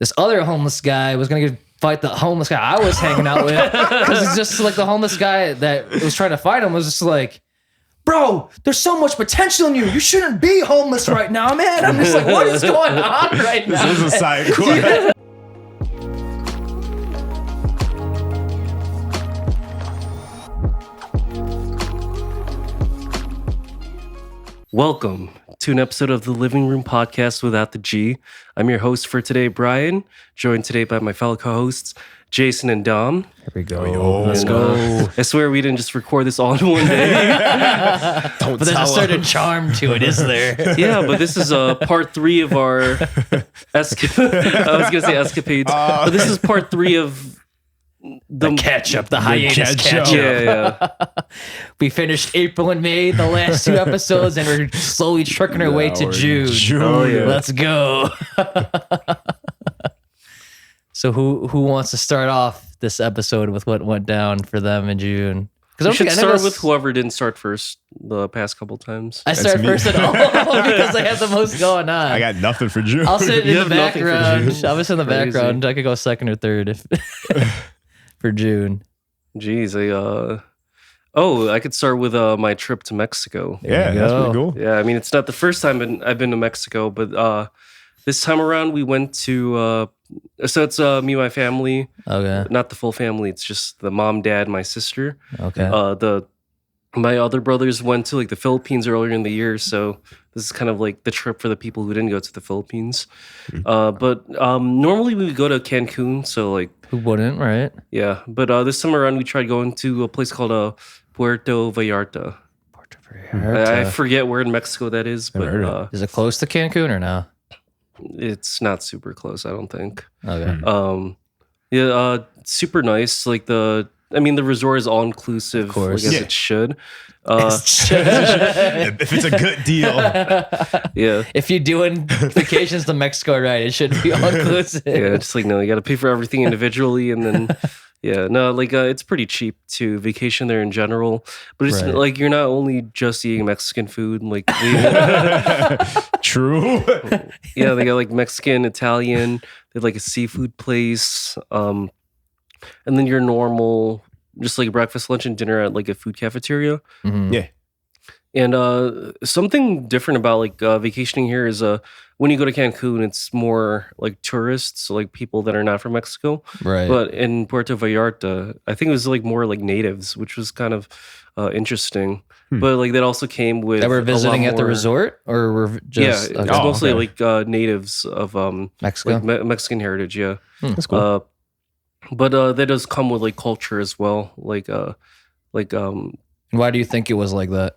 this other homeless guy was gonna fight the homeless guy I was hanging out with, because it's just like the homeless guy that was trying to fight him was just like, bro, there's so much potential in you. You shouldn't be homeless right now, man. I'm just like, what is going on right now? This is a side quest. Welcome to an episode of the Livin Room Podcast without the G. I'm your host for today, Bryan, joined today by my fellow co-hosts, Jason and Dom. Here we go. Let's And, go. I swear we didn't just record this all in one day. But there's a certain charm to it, is there? Yeah, but this is part 3 of our I was going to say escapades, but this is part 3 of The catch-up, the hiatus catch-up. Yeah. We finished April and May, the last 2 episodes, and we're slowly trucking our way to June. Oh, yeah. Let's go. So who wants to start off this episode with what went down for them in June? We should start with whoever didn't start first the past couple times. I started first at all because I have the most going on. I got nothing for June. I'll sit in You the have nothing for background. June? I was in the Crazy. background. I could go second or third if for June. Jeez, I could start with my trip to Mexico. Yeah, that's pretty cool. Yeah, I mean, it's not the first time I've been to Mexico, but this time around we went to, so it's me and my family, Okay. not the full family, it's just the mom, dad, my sister. Okay. My other brothers went to like the Philippines earlier in the year, so this is kind of like the trip for the people who didn't go to the Philippines. But normally we would go to Cancun, so like, Who wouldn't, right? yeah. But this time around we tried going to a place called Puerto Vallarta. I forget where in Mexico that is, but Never heard Is it close to Cancun or no? it's not super close, I don't think. Okay. Super nice. Like the resort is all inclusive, Of course. like as Yeah. it should. If it's a good deal. Yeah. If you're doing vacations to Mexico, right, it should be all inclusive. Yeah, just like, no, you got to pay for everything individually, and then it's pretty cheap to vacation there in general. But it's Right. like you're not only just eating Mexican food, like True. yeah, they got like Mexican, Italian, they have like a seafood place, and then your normal just like breakfast, lunch, and dinner at like a food cafeteria. Mhm. Yeah. And something different about like vacationing here is when you go to Cancun, it's more like tourists, so like people that are not from Mexico. Right. But in Puerto Vallarta, I think it was like more like natives, which was kind of interesting. But like that also came with That were a lot visiting at the more- resort, or were just yeah, it's okay. mostly okay. like natives of Mexico? like Mexican heritage. Yeah, That's cool. but that does come with like culture as well. Like Why do you think it was like that?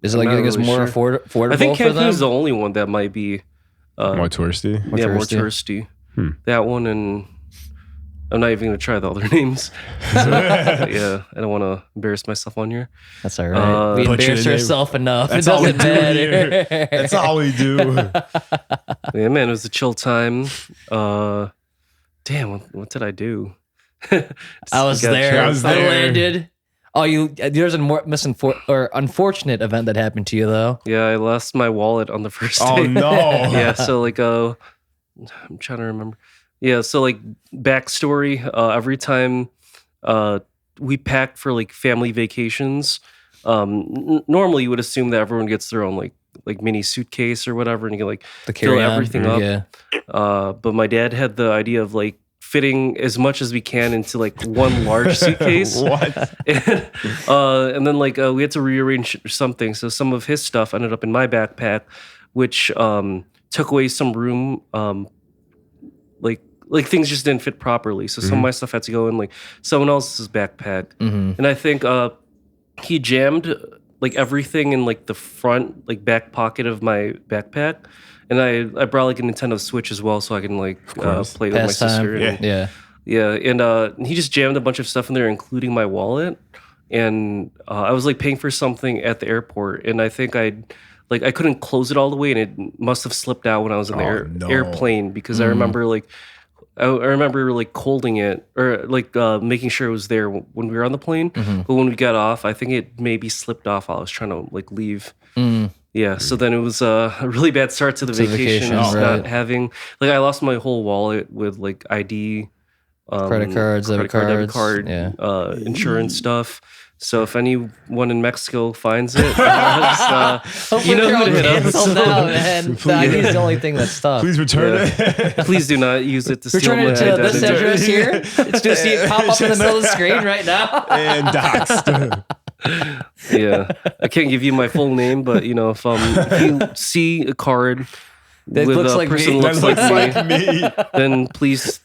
Is it like I'm you not think it's really more sure. affordable I think for Cancun them? is the only one that might be More touristy. More more touristy? touristy. That one, and I'm not even gonna try the other names. So, yeah, I don't want to embarrass myself on here. That's all right. We Butcher embarrass the name. ourselves enough. That's it all we doesn't do matter. here. That's all we do. Yeah, man, it was a chill time. Damn, what did I do? I was Got there. chill. I was I there. landed. Oh, there's a unfortunate event that happened to you though. Yeah, I lost my wallet on the first day. Oh no. Yeah, so like I'm trying to remember. Yeah, so like backstory, every time we pack for like family vacations, normally you would assume that everyone gets their own like mini suitcase or whatever, and you can like The fill carry-on. everything up. Yeah. But my dad had the idea of like fitting as much as we can into like one large suitcase. What? And then like we had to rearrange something, so some of his stuff ended up in my backpack, which took away some room. Like things just didn't fit properly, so some of my stuff had to go in like someone else's backpack. And I think he jammed like everything in like the front like back pocket of my backpack, and I brought like a Nintendo Switch as well, so I can like course. play with my Pastime. sister. Yeah. And, Yeah. yeah, and he just jammed a bunch of stuff in there, including my wallet. And I was like paying for something at the airport, and I think I couldn't close it all the way, and it must have slipped out when I was in the no. airplane, because I remember like I remember like holding it or like making sure it was there when we were on the plane. But when we got off, I think it maybe slipped off while I was trying to like leave. Yeah, so then it was a really bad start to the vacation. Just right. not having I lost my whole wallet with ID, Credit cards, debit debit cards, card, insurance stuff. So if anyone in Mexico finds it, just, you know who to hit up. Now, man. The ID is the only thing that's tough. Please return it. Please do not use it to steal Return my it to this identity. address here. It's just see it pop up in the middle of the screen right now. And doxed. Yeah, I can't give you my full name, but if you see a card That with looks a like person me. who looks like me, me. then please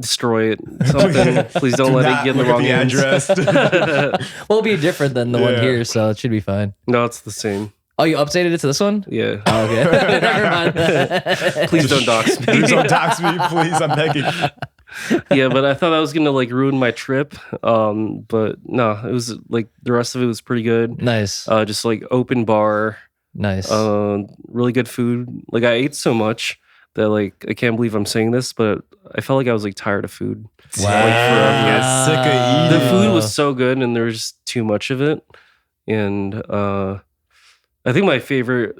destroy it. Something. Please don't let it get in the wrong hands. address. Well, it'll be different than the one Yeah. here, so it should be fine. No, it's the same. Oh, you updated it to this one? Yeah. Oh, okay. Never mind. Please don't dox me. Please don't dox me, please. I'm begging. Yeah, but I thought I was gonna ruin my trip. But no, it was the rest of it was pretty good. Nice. Just open bar. Nice. Really good food. I ate so much that I can't believe I'm saying this, but I felt like I was tired of food. Wow. Forever. You got sick of The eating. food was so good, and there was just too much of it. And I think my favorite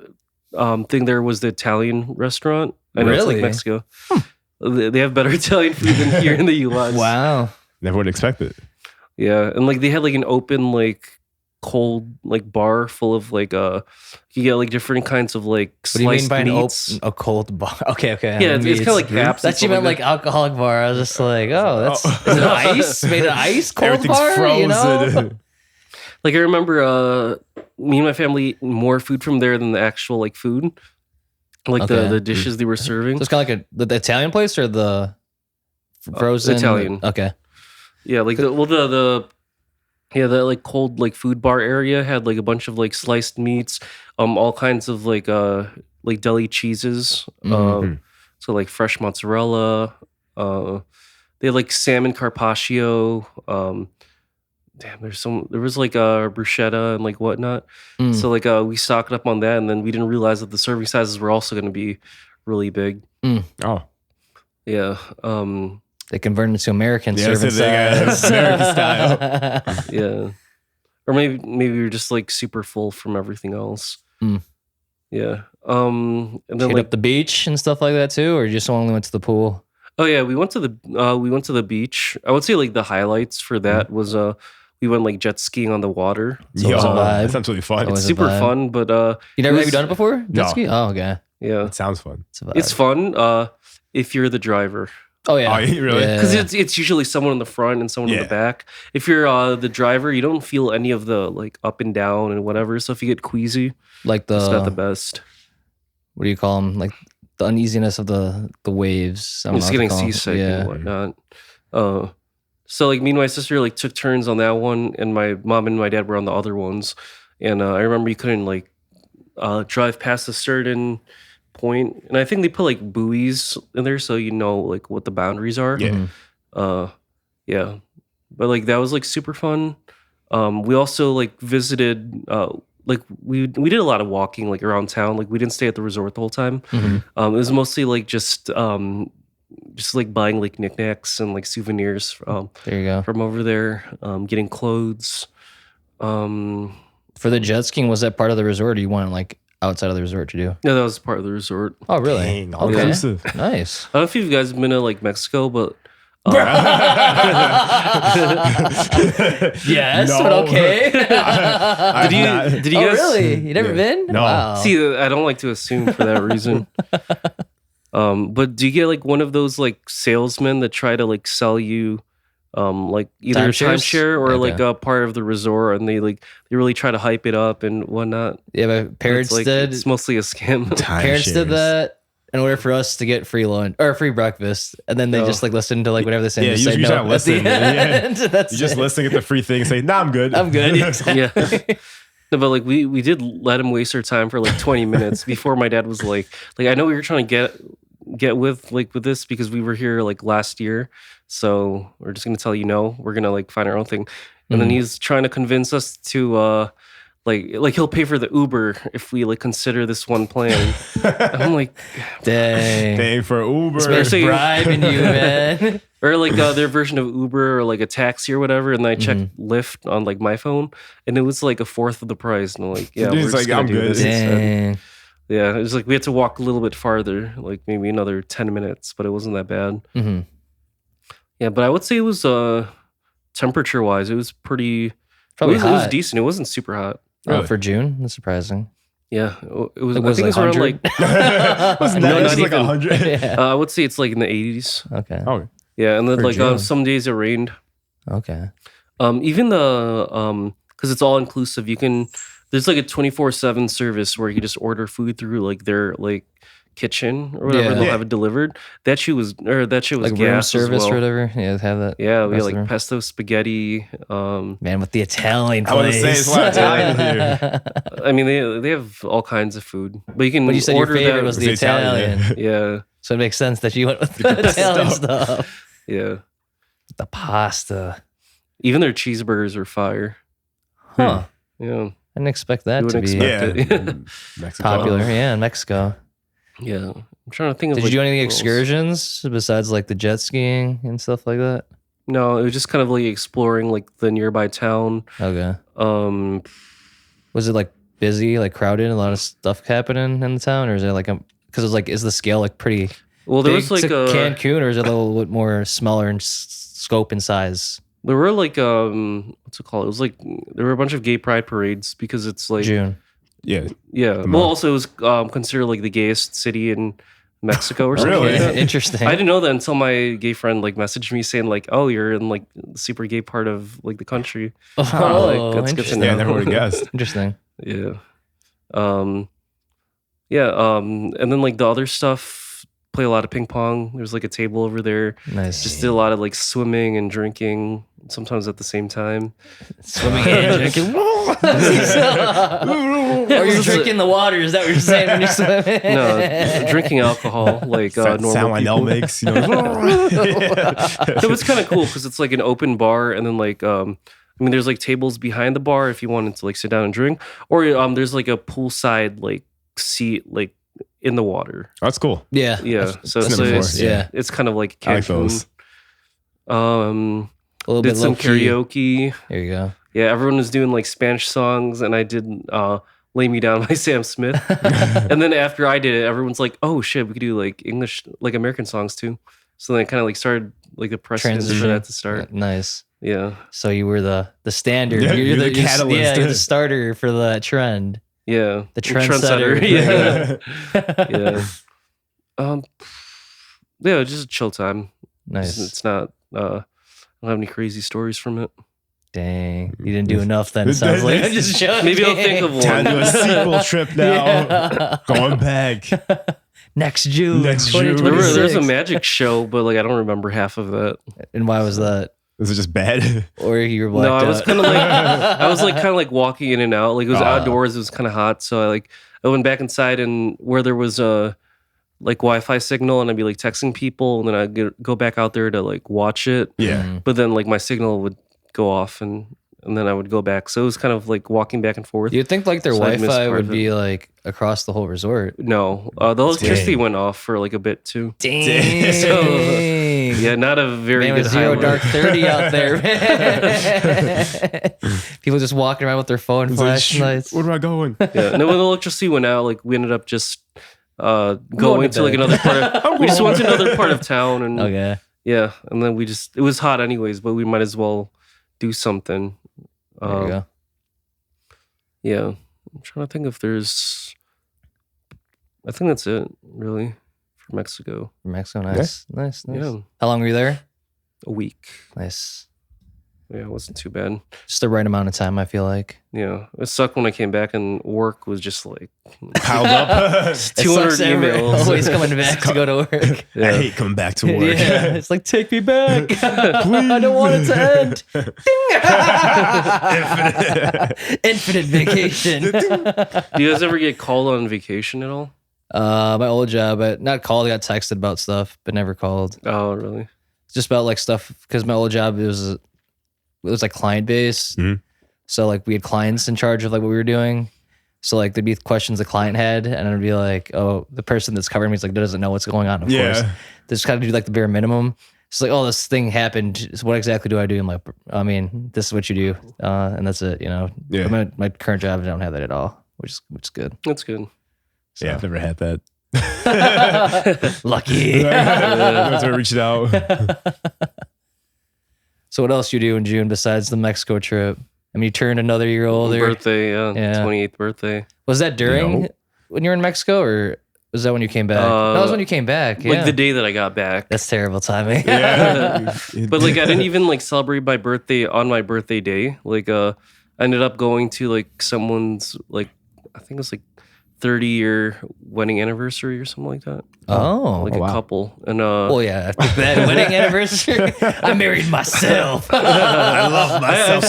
thing there was the Italian restaurant. I know Really? it's Mexico. They have better Italian food than here in the U.S. Wow. Never would expect it. Yeah, and they had an open cold bar full of you get different kinds of What do you mean sliced by meats. a cold bar? Okay. Yeah, it's kind of like Paps. That you meant alcoholic bar. I was just that's is it ice? Made of ice? Cold Everything's bar? frozen. You know? I remember me and my family ate more food from there than the actual food. Okay. The dishes they were serving. So it's kind of the Italian place or the frozen Italian. Okay. Yeah, the cold food bar area had a bunch of sliced meats, all kinds of deli cheeses. Mhm. So fresh mozzarella. They had salmon carpaccio. There was bruschetta and whatnot. Mm. So we stocked up on that, and then we didn't realize that the serving sizes were also going to be really big. Oh. Yeah. They converted into American Yeah, serving so they got size. American style. Yeah. Or maybe we were just super full from everything else. Mm. Yeah. And then Hit up the beach and stuff like that too, or you just only went to the pool? oh yeah, we went to the beach. I would say the highlights for that was we went jet skiing on the water. So it was a vibe. That sounds really fun. Always It's a super vibe. fun, but Have you done it before? Jet No. ski? Oh, okay. yeah, It sounds fun. It's a vibe. it's fun if you're the driver. Oh yeah. Oh, really? Yeah. Because it's usually someone in the front and someone in Yeah. the back. If you're the driver, you don't feel any of the up and down and whatever. So if you get queasy, like it's not the the best. what do you call them? Like the uneasiness of the waves. I don't Just know what getting to call 'em. seasick Yeah. and whatnot. So me and my sister took turns on that one, and my mom and my dad were on the other ones. And I remember you couldn't drive past a certain point, and I think they put buoys in there so you know what the boundaries are. Yeah. Yeah, but that was super fun. We also visited we did a lot of walking around town. We didn't stay at the resort the whole time. Mhm. It was mostly just buying knickknacks and souvenirs There you go. from over there, getting clothes. For the jet skiing, was that part of the resort, or you want it outside of the resort to do? No, that was part of the resort. Oh, really? Dang, all Okay. inclusive. Nice. I don't know if you guys have been to Mexico, but Yes, No. but okay. I've not. did you Oh, guys really? You never Yeah. been? No. Wow. see? I don't like to assume for that reason. But do you get one of those salesmen that try to sell you either a Timeshares? timeshare or Okay. a part of the resort, and they really try to hype it up and whatnot? Yeah, my But parents did. It's mostly a scam. Parents did that in order for us to get free lunch or free breakfast, and then they Oh. just listen to whatever they say. Yeah, and just you say just no gotta at the listen. Yeah. end. That's You just it. listen, get the free thing, and say, "Nah, I'm good. I'm good. Yeah. No, but we did let him waste our time for 20 minutes before my dad was like I know we were trying to get with this because we were here last year, so we're just gonna tell you no, we're gonna find our own thing. And then he's trying to convince us to like he'll pay for the Uber if we like consider this one plan. And I'm like, Dang. Paying for Uber. They're saying- Bribing you, man. or like their version of Uber or like a taxi or whatever. And then I checked Lyft on like my phone, and it was like a fourth of the price. And I'm like, yeah, Dude's we're just like, gonna I'm do good. this instead. Dang. Yeah, it was like we had to walk a little bit farther, like maybe another 10 minutes, but it wasn't that bad. Mhm. Yeah, but I would say it was temperature wise, it was pretty. Probably it was hot. decent. It wasn't super hot. Oh, Really? for June? That's surprising. Yeah, it was. It I was think like it was around 100? like. Wasn't No, that not just like even. 100? Yeah. I would say it's like in the 80s. Okay. Oh, Yeah, and then For like June. some days it rained. Okay. Even the because it's all inclusive. You can there's like a 24/7 service where you can just order food through like their like kitchen or whatever. Yeah. They'll Yeah. have it delivered. That shit was gas Like room as service well. or whatever. Yeah, have that. Yeah, we had Rest of like the room. pesto spaghetti. Man, with the Italian I was place. gonna say, it's a lot of Italian here. I mean, they have all kinds of food, but you can But you said your order favorite that. was the It's Italian, Italian. Yeah, So it makes sense that you went with the Italian stuff. yeah. The pasta. Even their cheeseburgers are fire. Huh. Yeah, I didn't expect that You to wouldn't be expect Yeah. Mexico. popular. Yeah, in Mexico. yeah. I'm trying to think of. Did like, you do any what else. excursions besides like the jet skiing and stuff like that? No, it was just kind of like exploring like the nearby town. Okay. Um, Was it like busy, like crowded, a lot of stuff happening in the town, or is it like because it's like is the scale like pretty well, there big was like to Cancun, or is it a little bit more smaller in scope and size? there were like what's it called? It was like there were a bunch of gay pride parades because it's like June. Yeah. yeah. Well, month. also it was considered like the gayest city in Mexico or something. Really? Like that. Interesting. I didn't know that until my gay friend like messaged me saying like, "Oh, you're in like the super gay part of like the country." Oh, Like, that's good to interesting. know. Yeah, I never would have guessed. Interesting. Yeah. And then like the other stuff, play a lot of ping pong. There's like a table over there. Nice. Just did a lot of like swimming and drinking, sometimes at the same time. Swimming and drinking. Or you're drinking the water. Is that what you're saying when you're swimming? No, drinking alcohol like That normal sound my people. Nell makes, you know. So it's kind of cool because it's like an open bar, and then like I mean, there's like tables behind the bar if you wanted to like sit down and drink, or there's like a poolside like seat like in the water. That's cool. Yeah. Yeah, so That's it's number like, four. Yeah. it's kind of like I like casual. those. Um, A little did bit some low key. karaoke. There you go. Yeah, everyone was doing like Spanish songs, and I did "Lay Me Down" by Sam Smith. And then after I did it, everyone's like, "Oh shit, we could do like English, like American songs too." So then I kind of like started like the precedent for Transition. that to start. Nice. Yeah, So you were the standard. Yeah, you're the you're catalyst. Yeah, you're the starter for the trend. yeah, The trendsetter. Yeah, yeah. Yeah, just a chill time. Nice. It's not. I don't have any crazy stories from it. Dang. You didn't do enough then. It sounds like I'm just joking. Maybe I'll think of Time to one. do a sequel trip now. Yeah. Going back. Next June. Next June. There was a 2026. magic show, but like I don't remember half of that. And why was that? Is it just bad? Or you were blacked No, I was out? kind of like I was like kind of like walking in and out. Like it was outdoors. It was kind of hot, so I went back inside and where there was a like Wi-Fi signal, and I'd be like texting people, and then I'd go back out there to like watch it. Yeah. But then like my signal would go off, and then I would go back. So it was kind of like walking back and forth. You'd think like their So I missed Wi-Fi part would of it. be like across the whole resort. No, the electricity Dang. went off for like a bit too. Dang. So, yeah, not a very Man, good with zero highlight. dark 30 out there, man. People just walking around with their phone It's like, flashlights. where am I going? Yeah, no, when the electricity went out, like we ended up just to going to like bed. another part of, we just went to another part of town, and Okay. yeah, and then it was hot anyways, but we might as well do something. There you go. Yeah, I'm trying to think if there's. I think that's it, really, for Mexico. Mexico, nice. Nice. Yeah, How long were you there? a week. Nice. Yeah, it wasn't too bad. Just the right amount of time, I feel like. Yeah, it sucked when I came back and work was just like Piled up. 200 sucks emails. Always coming back to go to work. I Yeah. hate coming back to work. Yeah, it's like, take me back. I don't want it to end. Infinite vacation. Do you guys ever get called on vacation at all? My old job, but not called. I got texted about stuff, but never called. Oh, really? Just about like stuff because my old job it was like client based. Mhm. So like we had clients in charge of like what we were doing. So like there'd be questions the client had, and I'd be like, oh, the person that's covering me is like doesn't know what's going on. Of course, they just kind of do like the bare minimum. It's like, oh, this thing happened. So what exactly do I do? I'm like, I mean, this is what you do, and that's it. You know, my current job, I don't have that at all, which is good. That's good. So. Yeah, I've never had that. Lucky. That's why I reached out. So what else you do in June besides the Mexico trip? I mean, you turned another year older. Birthday, 28th birthday. Was that during when you were in Mexico, or was that when you came back? No, it was when you came back. Like the day that I got back. That's terrible timing. Yeah. But like I didn't even like celebrate my birthday on my birthday day. Like I ended up going to like someone's like I think it was like 30-year wedding anniversary or something like that. Oh, like a couple. And well, yeah, I think that wedding anniversary. I married myself. I love myself.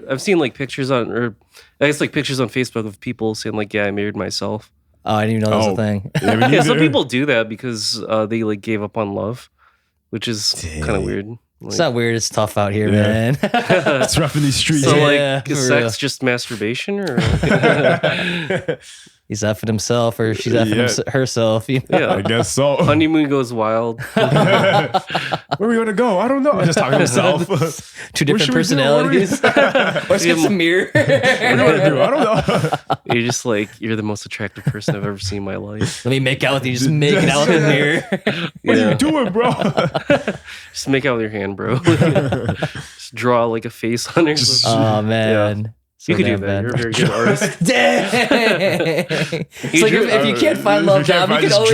I've seen like pictures on, or I guess like pictures on Facebook of people saying like, yeah, I married myself. Oh, I didn't even know that was a thing. Yeah, some people do that because they like gave up on love, which is kind of weird. Like, it's not weird. It's tough out here, man. It's rough in these streets. So like, is sex just masturbation, or he's effing himself, or she's effing herself? You know? Yeah, I guess so. Honeymoon goes wild. Where are we gonna go? I don't know. I'm just talking to himself. Two different personalities. Let's get some mirror. What do you want to do? I don't know. You're just like, you're the most attractive person I've ever seen in my life. Let me make out with you. Just making out with the mirror. What are you doing, bro? Just make out with your hand, bro. Just draw like a face on it. Oh man. Yeah. So you could do that. Bad. You're a very good artist. Dang. It's like if you can't find love now, you can always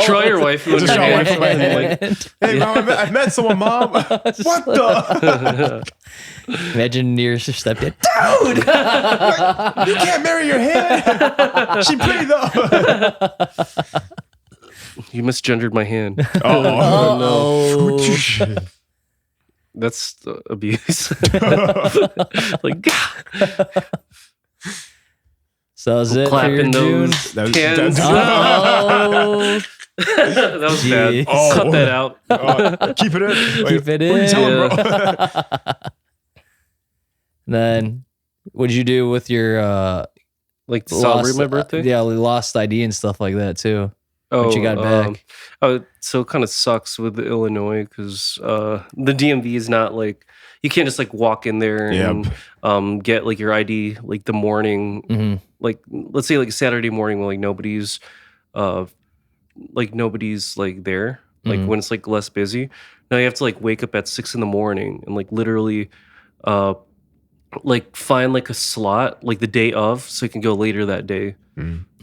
draw your wife. Just draw your wife. Like, hey, mom, I met someone, mom. What the? Imagine your stepdad. Dude! You can't marry your hand. She pretty though. You misgendered my hand. Oh no. That's abuse. Like, so is it clapping those hands? Oh. That was bad. Oh. Cut that out. Keep it in. Keep it in. What are you telling, bro? Then, what'd you do with your like to celebrate my birthday? Yeah, lost ID and stuff like that too. Once you got back. So it kind of sucks with Illinois because the DMV is not like, you can't just like walk in there and get like your ID like the morning, like let's say like Saturday morning when like nobody's like there, like when it's like less busy. Now you have to like wake up at 6 a.m. and like literally like find like a slot like the day of so you can go later that day.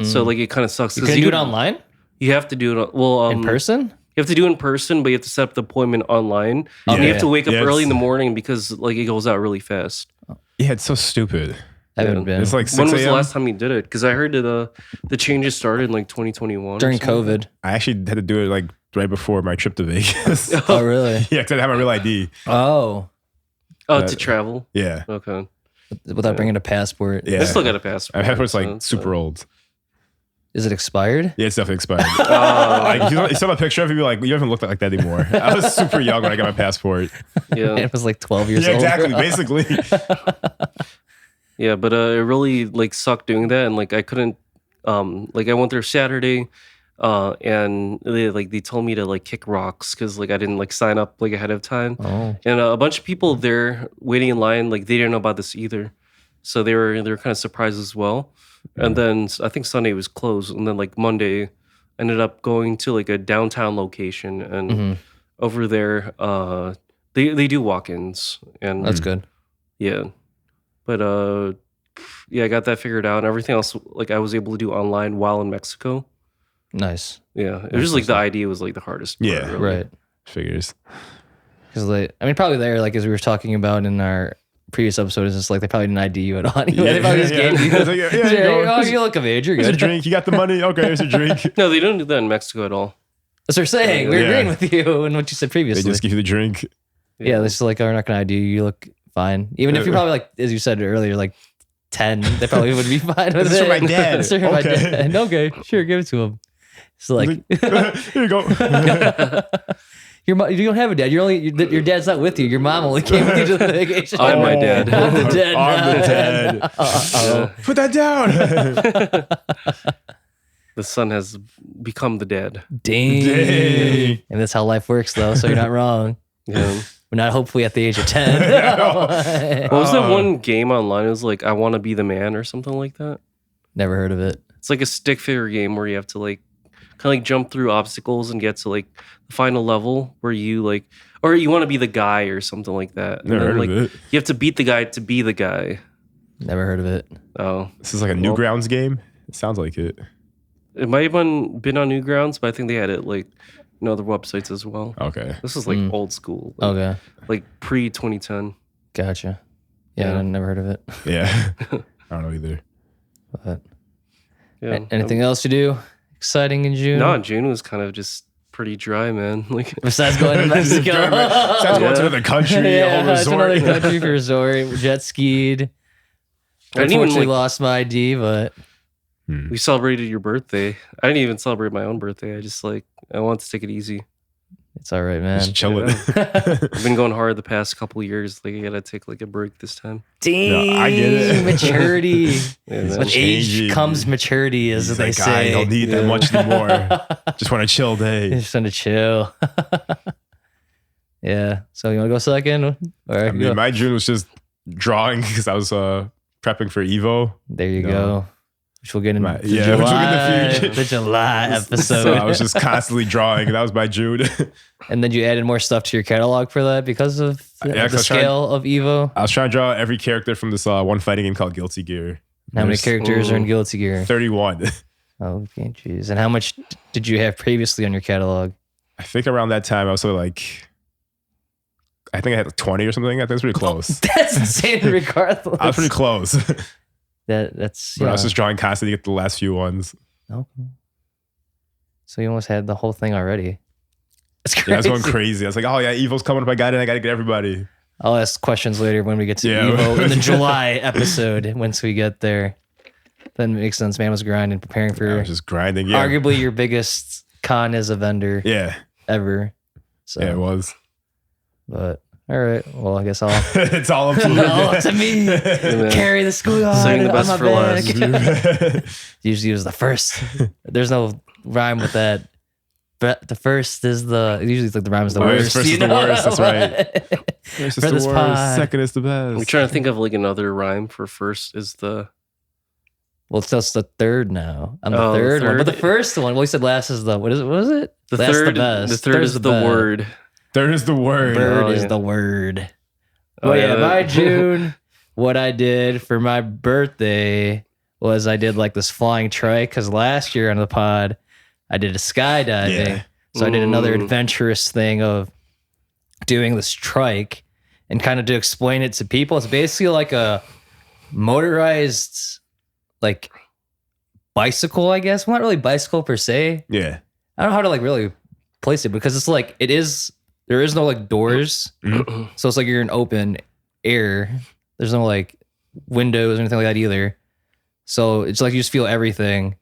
So like it kind of sucks. You can do it online? You have to do it in person? You have to do it in person, but you have to set up the appointment online. And you have to wake up early in the morning because like it goes out really fast. Yeah, it's so stupid. I haven't been. It's like 6 when was the a.m.? last time you did it? Because I heard the changes started in like 2021. During COVID. I actually had to do it like right before my trip to Vegas. Oh, really? Yeah, because I didn't have my real ID. Oh. To travel? Yeah. Okay. Without bringing a passport. Yeah. I still got a passport. My passport's like super old. Is it expired? Yeah, it's definitely expired. Like, you saw my picture of it, you'd be like, you haven't looked like that anymore. I was super young when I got my passport. Yeah. It was like 12 years Yeah, old. exactly. Basically. Yeah, but it really like sucked doing that, and like I couldn't. Like I went there Saturday, and they told me to like kick rocks because like I didn't like sign up like ahead of time. Oh. And a bunch of people there waiting in line, like they didn't know about this either, so they were kind of surprised as well. And then I think Sunday was closed, and then like Monday, I ended up going to like a downtown location, and over there, they do walk-ins, and That's good. yeah, but yeah, I got that figured out, and everything else like I was able to do online while in Mexico. Nice. Yeah, it was just like the ID was like the hardest part, Yeah, really. Right. Figures. Because probably there, like as we were talking about in our previous episode, is just like they probably didn't ID you at all. They probably just gave you. It's like, yeah, you go. Oh, you look of age. You're Here's a good. drink. You got the money. Okay, here's a drink. No, they don't do that in Mexico at all. That's what we're saying. We're Yeah. agreeing with you and what you said They previously. just give you the drink. Yeah, they're just like, oh, we're not going to ID you. You look fine. Even if you're probably like, as you said earlier, like 10, they probably would be fine with This is it. for my dad. This is for my Okay. dad. Okay, sure, give it to him. It's like, Here you go. You don't have a dad. Your dad's not with you. Your mom only came with you to the vacation. I'm my dad. I'm the dad. I'm the dad. Put that down. The son has become the dad. Dang. And that's how life works, though. So you're not wrong. Yeah. But not hopefully at the age of 10. What was that one game online? It was like, I Want to Be the Man or something like that. Never heard of it. It's like a stick figure game where you have to like kind of like jump through obstacles and get to like the final level where you like, or you want to be the guy or something like that. And Never then, heard like, of it. you have to beat the guy to be the guy. Never heard of it. Oh, This is like a Newgrounds game. It sounds like it. it might have been on Newgrounds, but I think they had it like in other websites as well. Okay. This is like old school. Like, Okay. Like pre 2010. Gotcha. Yeah, Yeah. I never heard of it. Yeah. I don't know either. But Yeah. anything else to do exciting in June? No, June was kind of just pretty dry, man. Like Besides going to Mexico. Sounds going to another country, a whole it's resort. another country for resort. Jet skied. I didn't even Unfortunately, like, lost my ID, but we celebrated your birthday. I didn't even celebrate my own birthday. I just like I wanted to take it easy. it's all right, man. Just chilling. I've been going hard the past couple of years. Like I gotta take like a break this time. Dang, No, I get it. maturity. Yeah, With man. age changing. comes maturity, as He's they like, I say. don't need that Yeah. much anymore. Just want a chill day. Just want to chill. Yeah. So you want to go second? Or I mean, my June was just drawing because I was prepping for Evo. there you No. go. Which we'll get into My- the yeah, which we'll July, get in the future. the July episode. So I was just constantly drawing, and that was my June. And then you added more stuff to your catalog for that because of Yeah, 'cause I the was trying- scale of Evo. I was trying to draw every character from this one fighting game called Guilty Gear. How many There's characters are in Guilty Gear? 31. Okay, jeez. And how much did you have previously on your catalog? I think around that time I was sort of like, I think I had like 20 or something. I think it's pretty close. That's insane regardless. I was pretty close. That's But I was just drawing constantly to get the last few ones. okay. So you almost had the whole thing already. It's crazy. Yeah, I was going crazy. I was like, oh yeah, Evo's coming up. I got to get everybody. I'll ask questions later when we get to Yeah. Evo in the July episode. Once we get there, then it makes sense. Man was grinding, preparing I for was just grinding. Yeah. arguably your biggest con as a vendor Yeah. ever. So, Yeah, it was. but all right. Well, I guess I'll It's all up to you. all up to me. man. Carry the school Saving the on best my for back. last. Usually it was the first. There's no rhyme with that. But the first is usually it's like the rhyme is the worst. First is the worst, that's right. First is For the this worst, pod. second is the best. I'm trying to think of like another rhyme for first is the Well, it's just the third now. I'm the Oh, the third one. But the third? first one, well, you said last is the, what is it? What was it? the That's third. the best. The third Third's is the best. word. Third is the word. Bird Oh, is yeah. the word. Oh, Oh, yeah. yeah. By June, what I did for my birthday was I did like this flying trike because last year on the pod, I did a skydiving. Yeah. So I did another Mm. adventurous thing of doing this trike and kind of to explain it to people. It's basically like a motorized like bicycle, I guess. Well, not really bicycle per se. Yeah. I don't know how to like really place it because it's like there is no like doors. So it's like you're in open air. There's no like windows or anything like that either. So it's like you just feel everything.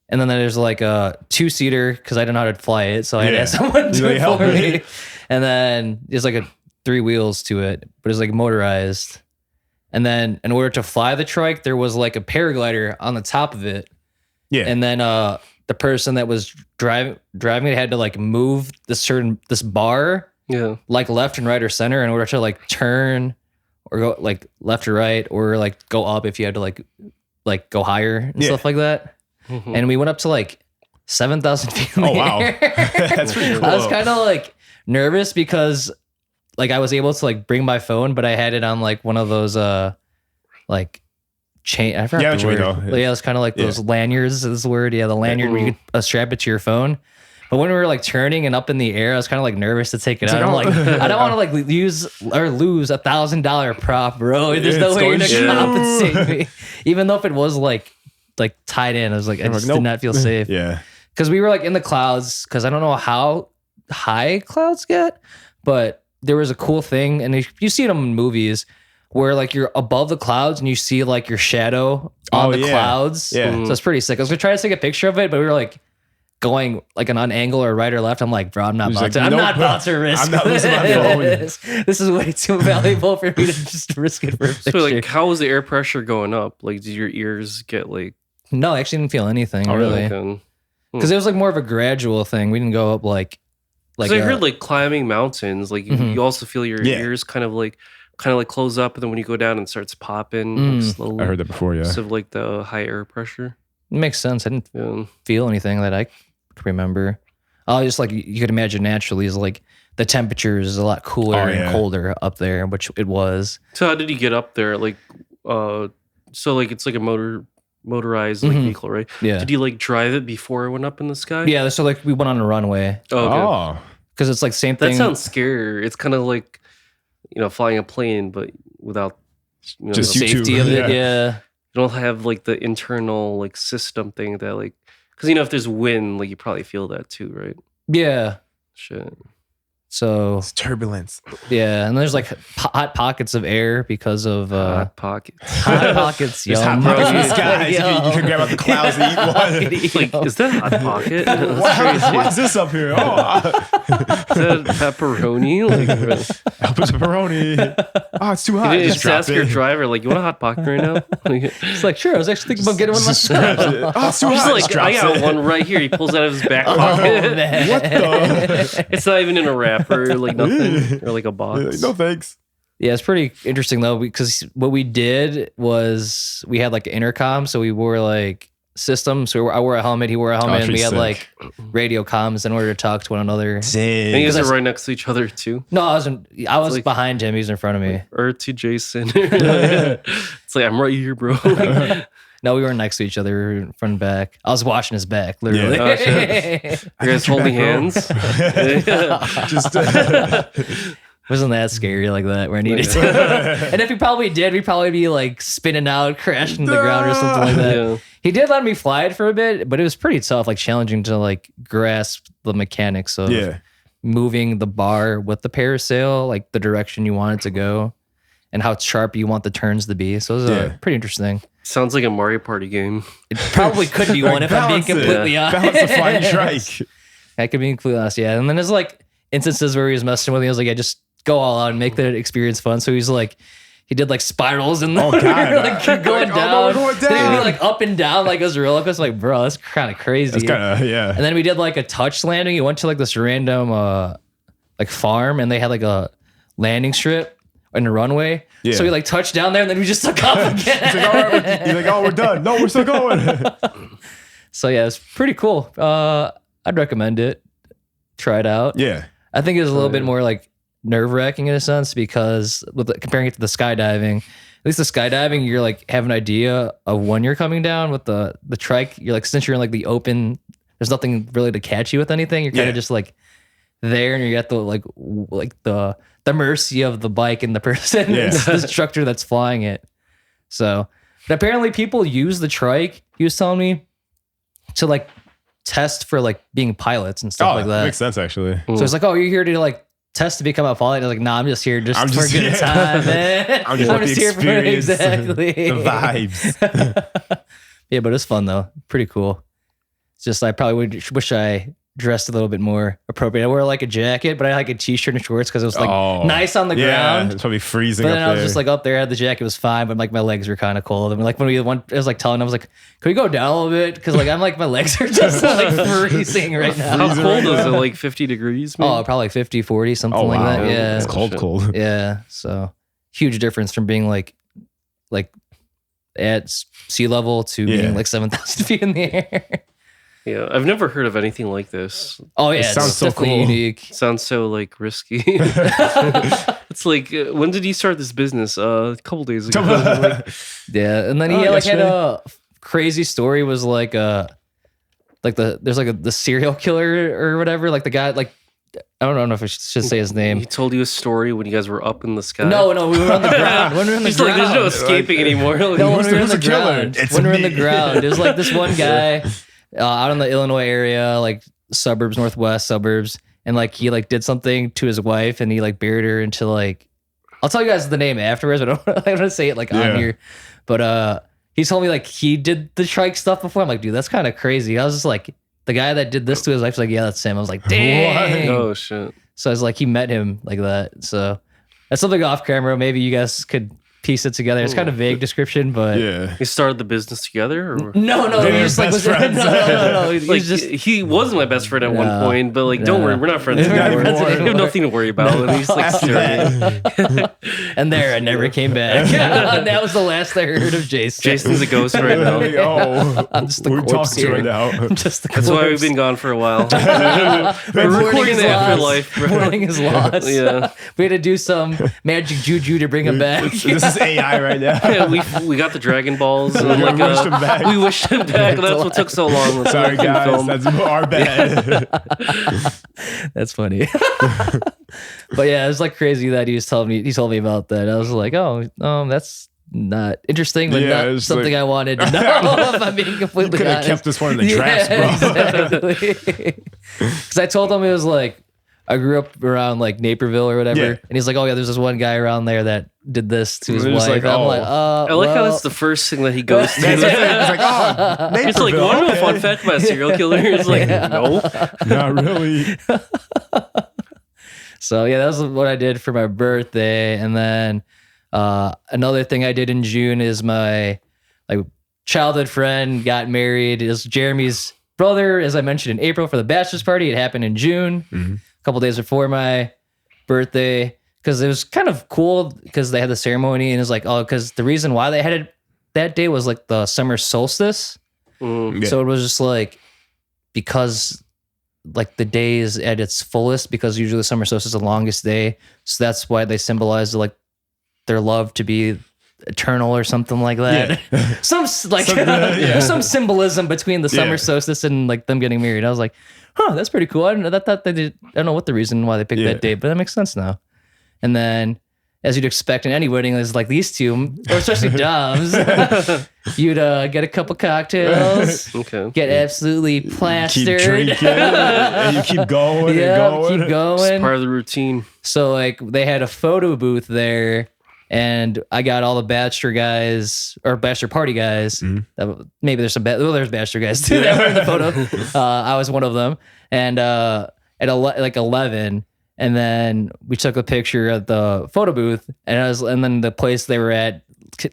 And then there's like a 2-seater because I don't know how to fly it. So I had to Yeah. ask someone to You do like, it help for me. me. And then there's like 3 wheels to it, but it's like motorized. And then in order to fly the trike, there was like a paraglider on the top of it. Yeah. And then the person that was driving it had to like move this bar Yeah. like left and right or center in order to like turn or go like left or right or like go up if you had to like go higher and Yeah. stuff like that. Mhm. And we went up to like 7,000 feet in the Oh, wow. air. That's pretty cool. I was kind of like nervous because like I was able to like bring my phone, but I had it on like one of those like chain. I forgot Yeah, the what you mean, word. though. But yeah, it's kind of like Yeah. those lanyards is the word. Yeah, the lanyard where you could strap it to your phone. But when we were like turning and up in the air, I was kind of like nervous to take it out. like, I'm oh. like, I don't want to like use or lose $1,000 prop, bro. There's no It's way you're going gonna to- compensate me. Even though if it was like tied in, I was like, I You're just like, did nope. not feel safe. Yeah. Because we were like in the clouds, because I don't know how high clouds get, but there was a cool thing, and you see it in movies where like you're above the clouds and you see like your shadow on Oh, the yeah. clouds. Yeah. So it's pretty sick. I was gonna try to take a picture of it, but we were like going like an angle or right or left, I'm like, bro, I'm not He's about like, to. I'm nope, not about to risk I'm not losing my this. This is way too valuable for me to just risk it for a picture. So like, how was the air pressure going up? Like, did your ears get like? No, I actually didn't feel anything really, Okay. because it was like more of a gradual thing. We didn't go up like. Like I heard like climbing mountains, like you also feel your ears kind of like close up, and then when you go down, it starts popping like, slowly. I heard that before. Yeah. So like the high air pressure. It makes sense. I didn't feel anything that I could remember. Just like you could imagine naturally is like the temperature is a lot cooler and colder up there, which it was. So how did he get up there? Like, so like it's like a motorized like vehicle, right? Yeah. Did he like drive it before it went up in the sky? Yeah. So like we went on a runway. Oh, okay. Because it's like same thing. That sounds scary. It's kind of like, flying a plane, but without Just the safety of it. Yeah. You don't have like the internal like system thing that like, because if there's wind, like you probably feel that too, right? Yeah. Shit. So It's turbulence. yeah, and there's like hot pockets of air because of Hot pockets. hot pockets. There's Yum. hot pockets in the skies. You can grab out the clouds and eat one. Like, is that Hot Pocket? Why is this up here? Is that pepperoni? Like, I'll put pepperoni. Oh, it's too hot. you just ask your driver, like, you want a Hot Pocket right now? Like, It's like sure. I was actually thinking about getting one myself. Oh, it's too he's hot. like, Just I drops got it. one right here. He pulls out of his back Oh, pocket. man. What the? It's not even in a wrapper, like nothing, or like a box. No thanks. Yeah, it's pretty interesting though because what we did was we had like an intercom, so we wore like systems. So I wore a helmet, he wore a helmet, and we pretty had sick. like radio comms in order to talk to one another. And you guys are right next to each other too. No, I was like- behind him. He was in front of me. Or to Jason. It's like, I'm right here, bro. No, we weren't next to each other. We were in front and back. I was watching his back, literally. Oh, shit. You guys holding hands? Just Wasn't that scary like that where I needed to. And if he probably did, we'd probably be like spinning out, crashing to the ground or something like that. Yeah. He did let me fly it for a bit, but it was pretty tough, like challenging to like grasp the mechanics of moving the bar with the parasail, like the direction you want it to go and how sharp you want the turns to be. So it was pretty interesting. Sounds like a Mario Party game. It probably could be one if I'm being completely honest. Balance the flying trike. I could be completely honest, yeah. And then there's like instances where he was messing with me. I was like, yeah, just go all out and make the experience fun. So he's like, he did like spirals and Oh, God. like keep going Like, down. oh, no, we're going Then he'd be down. like up and down like it was a roller coaster. Like, bro, that's kind of crazy. That's kind of And then we did like a touch landing. He went to like this random like farm and they had like a landing strip in the runway. Yeah. So we like touched down there and then we just took off again. He's like, all right, he's like, oh, we're done. No, we're still going. So yeah, it's pretty cool. I'd recommend it. Try it out. Yeah. I think it was a little bit more like nerve wracking in a sense because comparing it to the skydiving, at least the skydiving, you're like have an idea of when you're coming down. With the trike, you're like, since you're in like the open, there's nothing really to catch you with anything. You're kind of just like there, and you're at the like the mercy of the bike and the person, the instructor that's flying it. So, but apparently people use the trike. He was telling me to like test for like being pilots and stuff like that. Makes sense actually. So it's like, oh, you're here to like test to become a pilot. And I was like, nah, I'm just here for a good time, man. I'm just here for experience, exactly the vibes. Yeah, but it's fun though. Pretty cool. It's just I probably would wish I dressed a little bit more appropriate. I wore like a jacket, but I had like a t-shirt and shorts because it was like nice on the ground. It's probably freezing But up then there. I was just like up there, I had the jacket, was fine, but like my legs were kind of cold. And like when we went, I was like telling him, I was like, can we go down a little bit? Because like I'm like, my legs are just like freezing right now. How cold is it? Like 50 degrees? Maybe? Oh, probably like 50, 40, something like that. Yeah. It's cold. Yeah. So huge difference from being like at sea level to being like 7,000 feet in the air. Yeah, I've never heard of anything like this. Oh yeah, It sounds it's so definitely cool. unique. Sounds so like risky. It's like, when did you start this business? A couple days ago. Like, Yeah, and then he like had a crazy story. Was like there's like the serial killer or whatever. Like the guy, like I don't know if I should say his he name. told you a story when you guys were up in the sky. No, we were on the ground. When we were on the He's ground, like, there's no escaping anymore. Like, No, when we were on who's the the killer? ground. It's When we were in the me. ground, there's like this one guy out in the Illinois area, like suburbs, northwest suburbs, and like he like did something to his wife, and he like buried her into like. I'll tell you guys the name afterwards. But I don't want to say it like on here, but he told me like he did the trike stuff before. I'm like, dude, that's kind of crazy. I was just like, the guy that did this to his wife was like, yeah, that's him. I was like, dang. Oh shit. So I was like, he met him like that. So that's something off camera. Maybe you guys could piece it together. It's kind of vague description, but Yeah. You started the business together? Or? no, They he were just like best was friends. no. He's Like just he was my best friend at one No. point, but like, don't No. worry, we're not friends We're not anymore. friends You have anymore. nothing to worry about. And he's like staring. and there, I never came back. That was the last I heard of Jason. Jason's a ghost right now. Oh, I'm just the we're corpse talking here. right now. I'm just the That's why we've corpse. been gone for a while. We're recording the afterlife, bro. Warning is lost. Yeah. We had to do some magic juju to bring him back. This is AI right now. Yeah, we got the Dragon Balls. And We like, wished him back. We wished him back. That's what took so long. That's Sorry, why I couldn't guys. film. That's our bad. That's funny. But yeah, it was like crazy that he told me about that. I was like, oh, that's not interesting, but Yeah, not it's something like- I wanted to know. If I'm being completely Could have honest. kept this one in the drafts, bro. Exactly. Because I told him it was like I grew up around like Naperville or whatever, Yeah. and he's like, oh yeah, there's this one guy around there that did this to his We're wife. just like, And I'm oh. like, I like how that's the first thing that he goes to. That's it's like, oh, It's like, Naperville, want to know a okay. fun fact about a serial killer? It's like, no. Not really. So yeah, that was what I did for my birthday. And then another thing I did in June is my like childhood friend got married. It was Jeremy's brother, as I mentioned, in April for the bachelor's party. It happened in June, a couple days before my birthday, because it was kind of cool because they had the ceremony and it's like, oh, because the reason why they had it that day was like the summer solstice. Yeah. So it was just like because like the day is at its fullest because usually the summer solstice is the longest day. So that's why they symbolize like their love to be eternal or something like that. Yeah. some like yeah. some symbolism between the summer Yeah. solstice and like them getting married. I was like, huh, that's pretty cool. I don't know that they did. I don't know what the reason why they picked Yeah. that date, but that makes sense now. And then, as you'd expect in any wedding, is like these two, or especially Dom's, you'd get a couple cocktails, Okay. get absolutely Keep plastered. drinking, and you keep going Yeah, and going. keep going. Part of the routine. So like they had a photo booth there, and I got all the bachelor guys or bachelor party guys. Maybe there's some there's bachelor guys too that were in the photo. I was one of them, and at like 11. And then we took a picture at the photo booth, and then the place they were at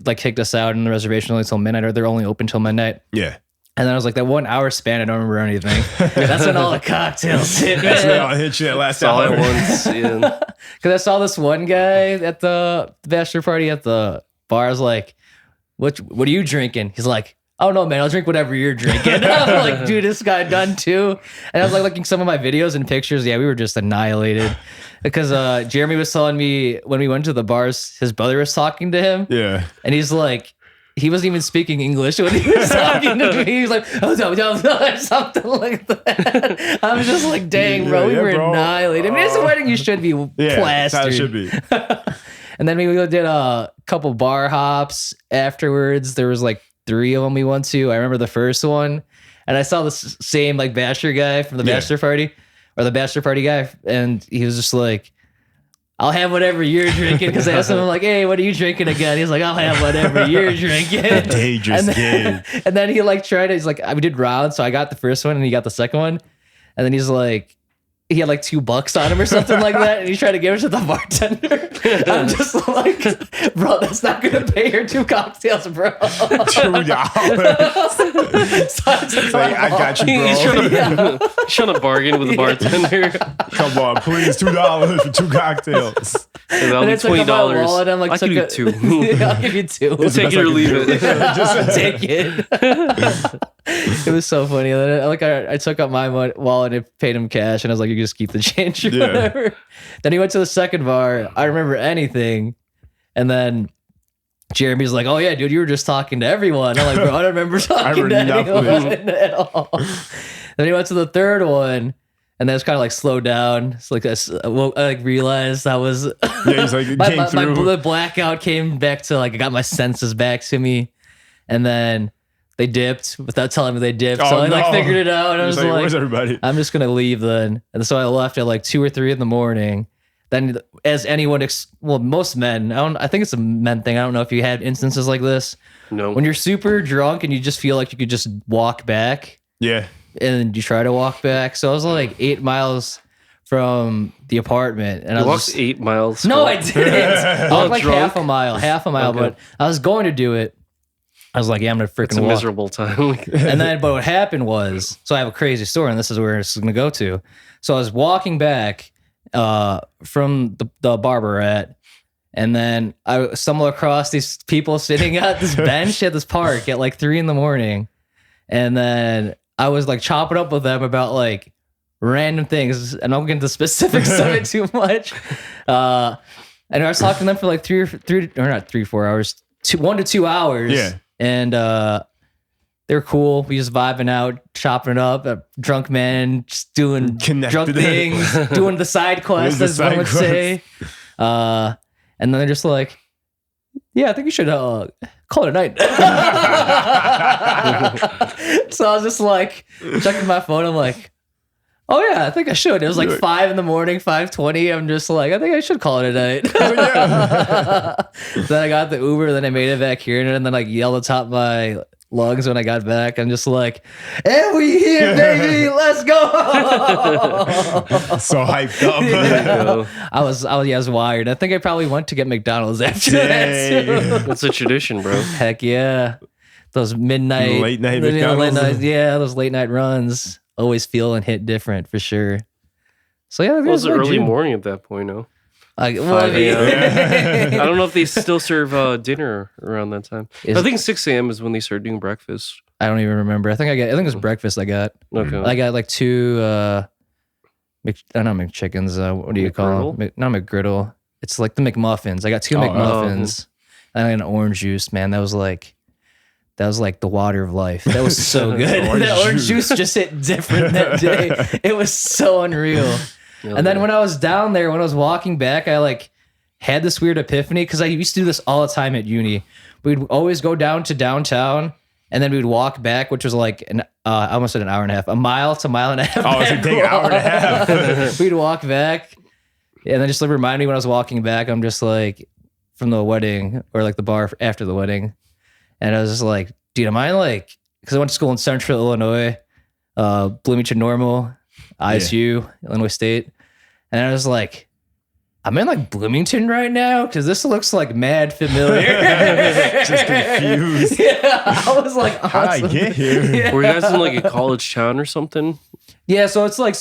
like kicked us out, and the reservation only till midnight, or they're only open till midnight. Yeah. And then I was like, that 1 hour span, I don't remember anything. That's when all the cocktails hit. That's when I'll hit you at last All hour. at once. Yeah. Because I saw this one guy at the bachelor party at the bar. I was like, what are you drinking? He's like, oh no, man, I'll drink whatever you're drinking. I'm like, dude, this guy done too. And I was like looking some of my videos and pictures. Yeah, we were just annihilated. Because Jeremy was telling me when we went to the bars, his brother was talking to him. Yeah. And he's like, he wasn't even speaking English when he was talking to me. He was like, oh, no, something like that. I was just like, dang, bro, we Yeah, were bro. annihilated. I mean, it's a wedding, you should be Yeah. That's how plastered. it should be. And then we did a couple bar hops afterwards. There was like 3 of them we went to. I remember the first one, and I saw the same like bachelor guy from the Yeah. bachelor party, or the bachelor party guy, and he was just like, I'll have whatever you're drinking. Because I asked him, I'm like, hey, what are you drinking again? He's like, I'll have whatever you're drinking. Dangerous and game. then, and then he like tried it. He's like, we did rounds, so I got the first one and he got the second one, and then he's like, he had like $2 on him or something like that, and he tried to give it to the bartender. I'm just like, bro, that's not gonna pay your 2 cocktails, bro. $2. So I took Like, them I all. got you, He's bro. trying to bargain with the bartender. Come on, please, $2 for 2 cocktails. And that'll And be I took out my $20. wallet, I'm like, I can took do a- 2. Yeah, I'll give you 2. Take it or leave it. Just Take it. It was so funny. And then I took out my wallet and paid him cash, and I was like, you can just keep the change or Yeah. whatever. Then he went to the second bar. I remember anything. And then Jeremy's like, oh yeah, dude, you were just talking to everyone. I'm like, bro, I don't remember talking to remember anyone at all. Then he went to the third one, and then it's kind of like slowed down. It's like I like realized I was Yeah, he's like, it came through. the blackout came back to like I got my senses back to me, and then they dipped without telling me they dipped. So Oh, I like no. figured it out, and I He's was like, like, where's everybody? I'm just gonna leave then. And so I left at like 2 or 3 in the morning. Then, as anyone, most men, I think it's a men thing. I don't know if you had instances like this No. when you're super drunk and you just feel like you could just walk back. Yeah. and you try to walk back. So I was like 8 miles from the apartment, and I walked was 8 miles. no, I didn't. I walked like drunk? half a mile, Okay. but I was going to do it. I was like, yeah, I'm gonna freaking It's a walk. miserable time. And then, but what happened was, so I have a crazy story, and this is where it's going to go to. So I was walking back from the bar we're at, and then I stumbled across these people sitting at this bench at this park at like 3 a.m. And then I was like chopping up with them about like random things, and I won't get into specifics of it too much. And I was talking to them for like 4 hours, 1 to 2 hours. Yeah. And they're cool. We just vibing out, chopping it up. A drunk man, just doing Connected. drunk things, doing the side quest, The as one would side say. And then they're just like, yeah, I think you should call it a night. So I was just like checking my phone. I'm like, oh yeah, I think I should. It was like 5 a.m, 5:20. I'm just like, I think I should call it a night. Then I got the Uber, then I made it back here, and then like yelled atop my lungs when I got back. I'm just like, and we here, baby, let's go. So hyped up. Yeah. I was wired. I think I probably went to get McDonald's after that too. It's a tradition, bro. Heck yeah. Those midnight Late night you know, McDonald's. those late night runs always feel and hit different for sure. So yeah, Well, it was early morning at that point, no? Like, 5 a.m. I don't know if they still serve dinner around that time. I think 6 a.m. is when they start doing breakfast. I don't even remember. I think it was breakfast I got. Okay. I got like 2 not McChickens, what do you call them? Not McGriddle. It's like the McMuffins. I got 2 McMuffins and I got an orange juice, man. That was like the water of life. That was so good. That orange juice just hit different that day. It was so unreal. And then when I was down there, when I was walking back, I like had this weird epiphany because I used to do this all the time at uni. We'd always go down to downtown and then we'd walk back, which was like I almost said an hour and a half, a mile to mile and a half. Oh, it's a big hour and a half. We'd walk back, and then just like remind me when I was walking back, I'm just like from the wedding or like the bar after the wedding. And I was just like, dude, am I like, because I went to school in Central Illinois, Bloomington Normal, ISU, Illinois State. And I was like, I'm in like Bloomington right now because this looks like mad familiar. Just confused. Yeah, I was like, How'd I get here? Yeah. Were you guys in like a college town or something? Yeah, so it's like,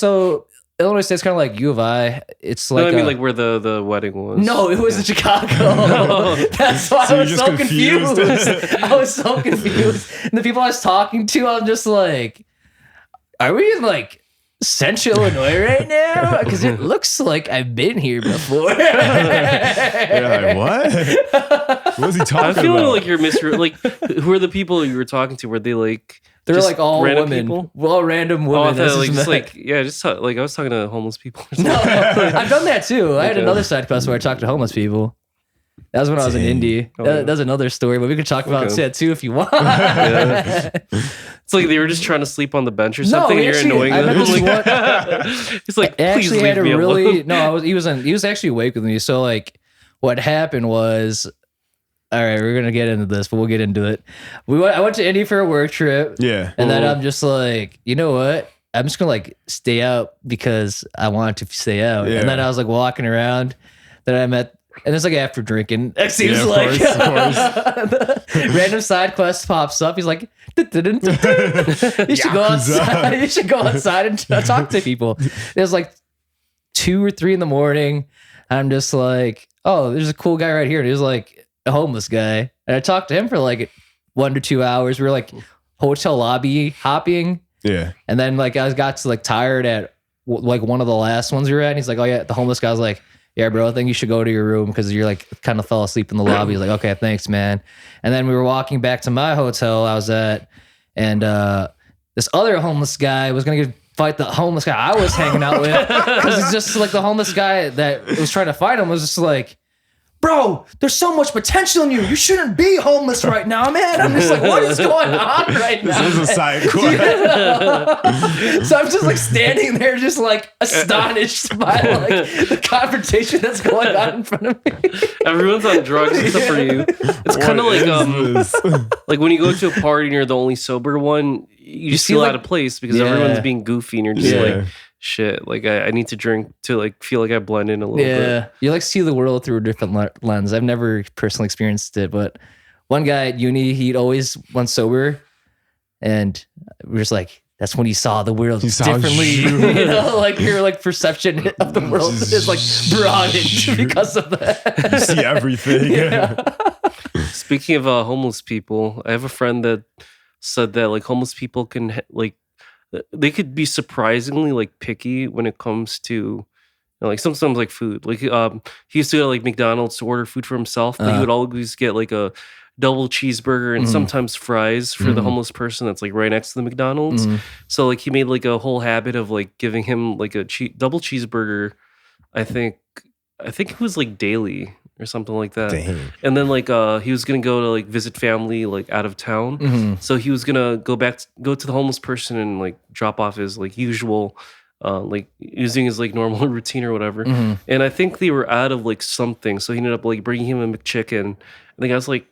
Illinois State's kind of like U of I. It's like No, I mean like where the wedding was. No, it was in Chicago. That's why So I was you're so just confused. confused. I was so confused. And the people I was talking to, I'm just like, are we in like Central Illinois right now? Because it looks like I've been here before. You're like, what? What was he I'm talking feeling about? like you're like who are the people you were talking to? Were they like They're just like all random women. people? All random Oh, I women. thought like This is just mad. like yeah, just like I was talking to homeless people. Or No, something. I've done that too. I had Okay. another side quest where I talked to homeless people. That was when I was in Dang. Indy. Oh, yeah. That's another story, but we could talk about Okay. that too if you want. Yeah. It's like they were just trying to sleep on the bench or No, something. we and you're actually- annoying I them. met this Like, it's like I please actually leave had a me really alone. no. He was actually awake with me. So like, what happened was, all right, we're gonna get into this, but we'll get into it. I went to Indy for a work trip, Yeah. and then I'm just like, you know what? I'm just gonna like stay out because I wanted to stay out. Yeah. And then I was like walking around. Then I met. And it's like after drinking, it seems Yeah, of like course. random side quest pops up. He's like, you should go outside. You should go outside and talk to people. It was like 2 or 3 in the morning. And I'm just like, oh, there's a cool guy right here. And he was like a homeless guy. And I talked to him for like 1 to 2 hours. We were like hotel lobby hopping. Yeah. And then like I got to like tired at like one of the last ones we were at. And he's like, oh yeah, the homeless guy was like, yeah, bro, I think you should go to your room because you're like kind of fell asleep in the lobby. He's like, okay, thanks, man. And then we were walking back to my hotel I was at, and this other homeless guy was gonna fight the homeless guy I was hanging out with because it's just like the homeless guy that was trying to fight him was just like, bro, there's so much potential in you. You shouldn't be homeless right now, man. I'm just like, what is going on right now? This is a side quest. Yeah. So I'm just like standing there, just like astonished by like the confrontation that's going on in front of me. Everyone's on drugs except for you. It's kind of like when you go to a party and you're the only sober one, you just feel out of place because everyone's being goofy and you're just like, shit, like I need to drink to like feel like I blend in a little bit. Yeah, you like see the world through a different lens. I've never personally experienced it, but one guy at uni, he'd always went sober, and we're just like, that's when he saw the world differently. You know, like your like perception of the world is like broadened because of that. You see everything. Yeah. Speaking of homeless people, I have a friend that said that like homeless people can like they could be surprisingly like picky when it comes to, you know, like sometimes like food. Like he used to go to like McDonald's to order food for himself, but he would always get like a double cheeseburger and sometimes fries for the homeless person that's like right next to the McDonald's. So like he made like a whole habit of like giving him like a double cheeseburger. I think it was like daily or something like that. Dang. And then like he was gonna go to like visit family like out of town. So he was gonna go to the homeless person and like drop off his like usual like using his like normal routine or whatever. And I think they were out of like something. So he ended up like bringing him a McChicken. And the guy was like,